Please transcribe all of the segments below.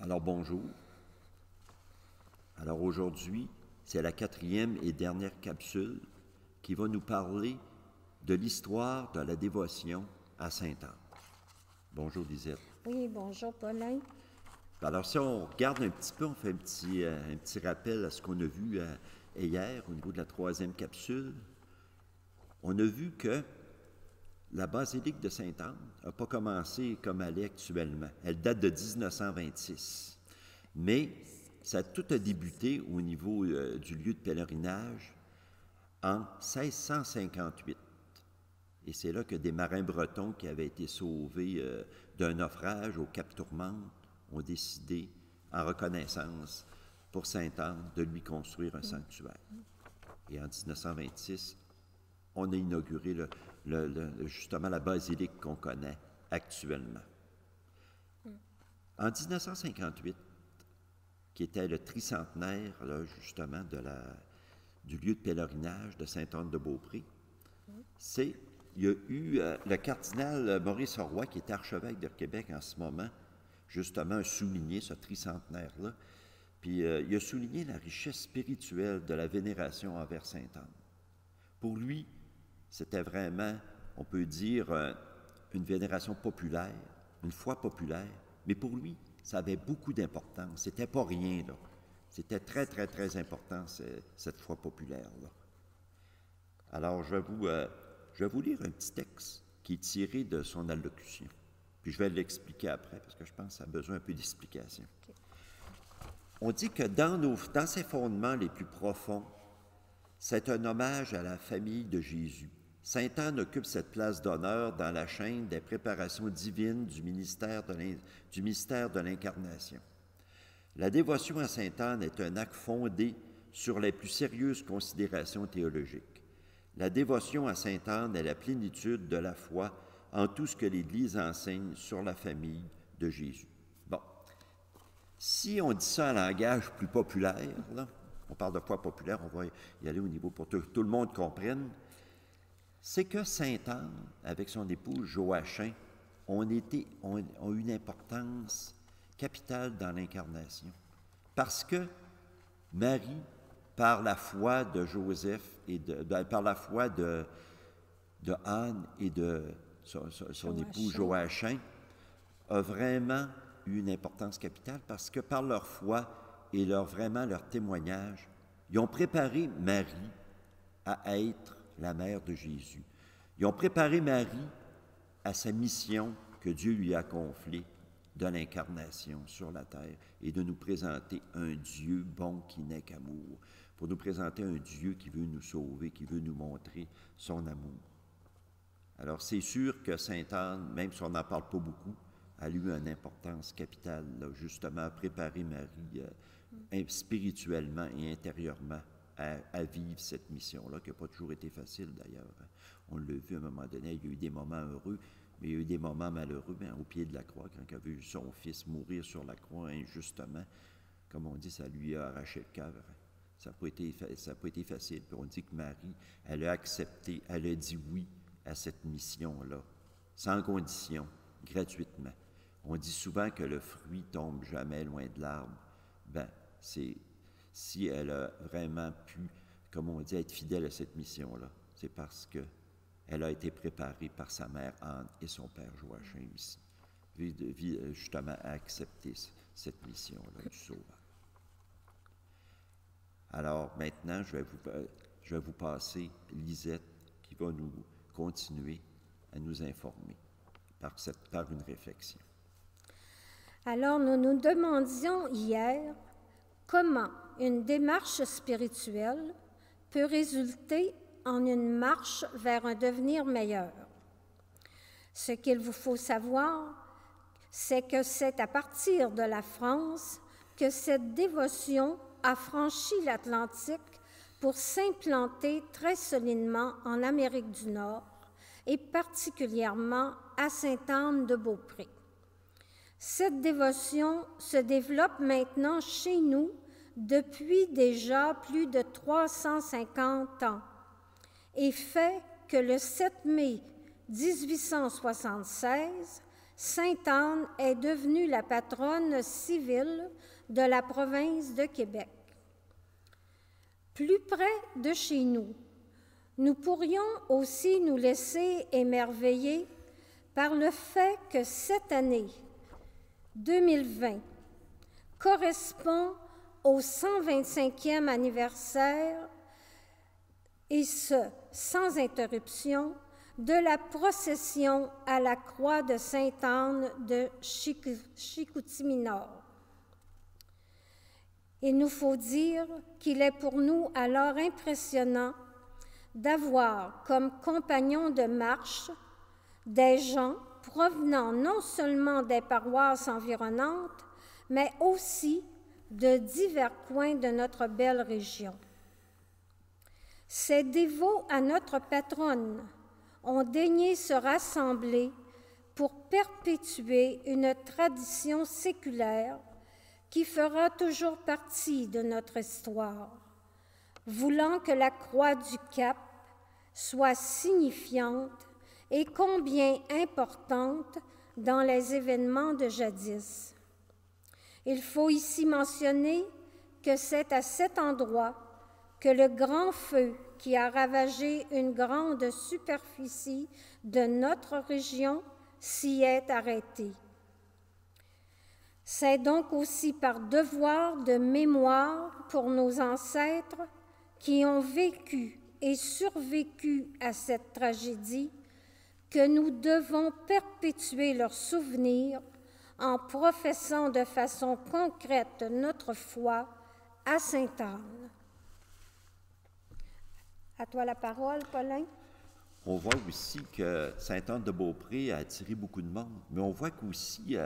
Alors bonjour. Alors aujourd'hui, c'est la 4e et dernière capsule qui va nous parler de l'histoire de la dévotion à Sainte-Anne. Bonjour Lisette. Oui, bonjour Paulin. Alors si on regarde un petit peu, on fait un petit rappel à ce qu'on a vu hier au niveau de la 3e capsule. On a vu que la basilique de Sainte-Anne n'a pas commencé comme elle est actuellement. Elle date de 1926. Mais ça a tout a débuté au niveau du lieu de pèlerinage en 1658. Et c'est là que des marins bretons qui avaient été sauvés d'un naufrage au Cap Tourmente ont décidé, en reconnaissance pour Sainte-Anne, de lui construire un sanctuaire. Et en 1926, on a inauguré justement la basilique qu'on connaît actuellement. En 1958, qui était le tricentenaire, là, justement, du lieu de pèlerinage de Sainte-Anne-de-Beaupré, il y a eu le cardinal Maurice Roy, qui était archevêque de Québec en ce moment, justement, a souligné ce tricentenaire-là, puis il a souligné la richesse spirituelle de la vénération envers Sainte-Anne. Pour lui, c'était vraiment, on peut dire, une vénération populaire, une foi populaire, mais pour lui, ça avait beaucoup d'importance. C'était pas rien, là. C'était très, très, très important, cette foi populaire-là. Alors, je vais vous lire un petit texte qui est tiré de son allocution. Puis je vais l'expliquer après, parce que je pense que ça a besoin un peu d'explication. Okay. On dit que dans ses fondements les plus profonds, c'est un hommage à la famille de Jésus. Sainte-Anne occupe cette place d'honneur dans la chaîne des préparations divines du mystère de l'Incarnation. La dévotion à Sainte-Anne est un acte fondé sur les plus sérieuses considérations théologiques. La dévotion à Sainte-Anne est la plénitude de la foi en tout ce que l'Église enseigne sur la famille de Jésus. Bon, si on dit ça en langage plus populaire, là, on parle de foi populaire, on va y aller au niveau pour que tout le monde comprenne, c'est que Sainte-Anne, avec son épouse Joachim, ont eu une importance capitale dans l'Incarnation. Parce que Marie, par la foi de Joseph et par la foi de Anne et de son époux Joachim, a vraiment eu une importance capitale parce que par leur foi et leur témoignage, ils ont préparé Marie à être la mère de Jésus. Ils ont préparé Marie à sa mission que Dieu lui a confiée de l'incarnation sur la terre et de nous présenter un Dieu bon qui n'est qu'amour, pour nous présenter un Dieu qui veut nous sauver, qui veut nous montrer son amour. Alors c'est sûr que Sainte-Anne, même si on n'en parle pas beaucoup, a eu une importance capitale, là, justement, à préparer Marie spirituellement et intérieurement à vivre cette mission-là, qui n'a pas toujours été facile d'ailleurs. On l'a vu à un moment donné, il y a eu des moments heureux, mais il y a eu des moments malheureux au pied de la croix, quand il a vu son fils mourir sur la croix injustement. Comme on dit, ça lui a arraché le cœur. Ça n'a pas été facile. Puis on dit que Marie, elle a accepté, elle a dit oui à cette mission-là, sans condition, gratuitement. On dit souvent que le fruit tombe jamais loin de l'arbre. Ben, c'est si elle a vraiment pu, comme on dit, être fidèle à cette mission-là. C'est parce qu'elle a été préparée par sa mère Anne et son père Joachim ici, justement à accepter cette mission-là du Sauveur. Alors maintenant, je vais vous passer Lisette qui va nous continuer à nous informer par une réflexion. Alors, nous nous demandions hier comment une démarche spirituelle peut résulter en une marche vers un devenir meilleur. Ce qu'il vous faut savoir, c'est que c'est à partir de la France que cette dévotion a franchi l'Atlantique pour s'implanter très solidement en Amérique du Nord et particulièrement à Sainte-Anne-de-Beaupré. Cette dévotion se développe maintenant chez nous depuis déjà plus de 350 ans et fait que le 7 mai 1876, Sainte-Anne est devenue la patronne civile de la province de Québec. Plus près de chez nous, nous pourrions aussi nous laisser émerveiller par le fait que cette année 2020 correspond au 125e anniversaire, et ce, sans interruption, de la procession à la croix de Sainte-Anne de Chicoutimi-Nord. Il nous faut dire qu'il est pour nous alors impressionnant d'avoir comme compagnons de marche des gens provenant non seulement des paroisses environnantes, mais aussi de divers coins de notre belle région. Ces dévots à notre patronne ont daigné se rassembler pour perpétuer une tradition séculaire qui fera toujours partie de notre histoire, voulant que la croix du Cap soit signifiante et combien importante dans les événements de jadis. Il faut ici mentionner que c'est à cet endroit que le grand feu qui a ravagé une grande superficie de notre région s'y est arrêté. C'est donc aussi par devoir de mémoire pour nos ancêtres qui ont vécu et survécu à cette tragédie que nous devons perpétuer leurs souvenirs en professant de façon concrète notre foi à Sainte-Anne. À toi la parole, Paulin. On voit aussi que Sainte-Anne-de-Beaupré a attiré beaucoup de monde, mais on voit qu'aussi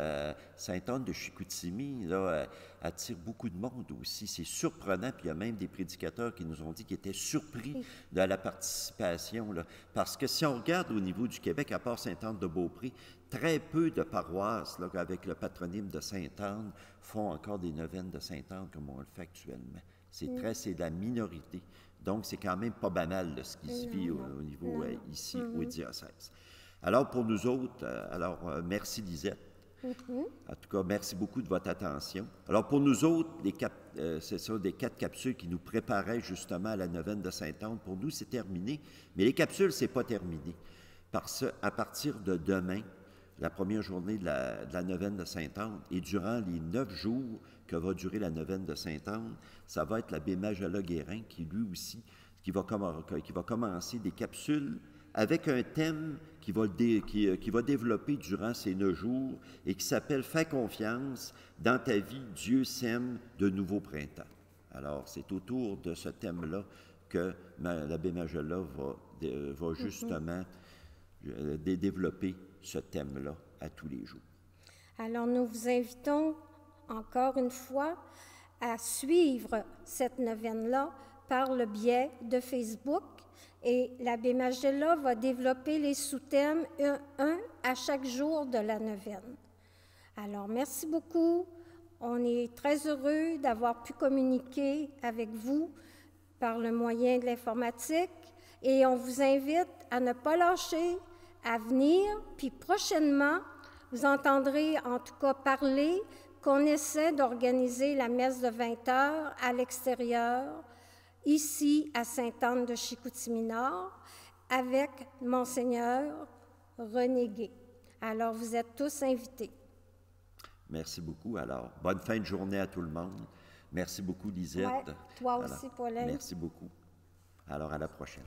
Sainte-Anne de Chicoutimi là, attire beaucoup de monde aussi. C'est surprenant, puis il y a même des prédicateurs qui nous ont dit qu'ils étaient surpris de la participation, là, parce que si on regarde au niveau du Québec, à part Sainte-Anne-de-Beaupré, très peu de paroisses là, avec le patronyme de Sainte-Anne font encore des neuvaines de Sainte-Anne comme on le fait actuellement. C'est la minorité. Donc, c'est quand même pas banal là, ce qui se vit au niveau ici, au diocèse. Alors, pour nous autres, merci Lisette. En tout cas, merci beaucoup de votre attention. Alors, pour nous autres, c'est ça, des 4 capsules qui nous préparaient justement à la neuvaine de Sainte-Anne. Pour nous, c'est terminé. Mais les capsules, c'est pas terminé. Parce qu'à partir de demain, la première journée de la neuvaine de Sainte-Anne, et durant les 9 jours que va durer la neuvaine de Sainte-Anne, ça va être l'abbé Magela Guérin qui, lui aussi, qui va commencer des capsules avec un thème qui va développer durant ces 9 jours et qui s'appelle « Fais confiance, dans ta vie, Dieu sème de nouveaux printemps ». Alors, c'est autour de ce thème-là que l'abbé Magela va justement développer ce thème-là à tous les jours. Alors, nous vous invitons encore une fois à suivre cette neuvaine-là par le biais de Facebook, et l'abbé Magela va développer les sous-thèmes, un à chaque jour de la neuvaine. Alors, merci beaucoup. On est très heureux d'avoir pu communiquer avec vous par le moyen de l'informatique, et on vous invite à ne pas lâcher, à venir, puis prochainement, vous entendrez en tout cas parler qu'on essaie d'organiser la messe de 20 heures à l'extérieur, ici à Sainte-Anne de Chicoutimi-Nord, avec Monseigneur René Gay. Alors, vous êtes tous invités. Merci beaucoup. Alors, bonne fin de journée à tout le monde. Merci beaucoup, Lisette. Ouais, toi aussi, Paulin. Merci beaucoup. Alors, à la prochaine.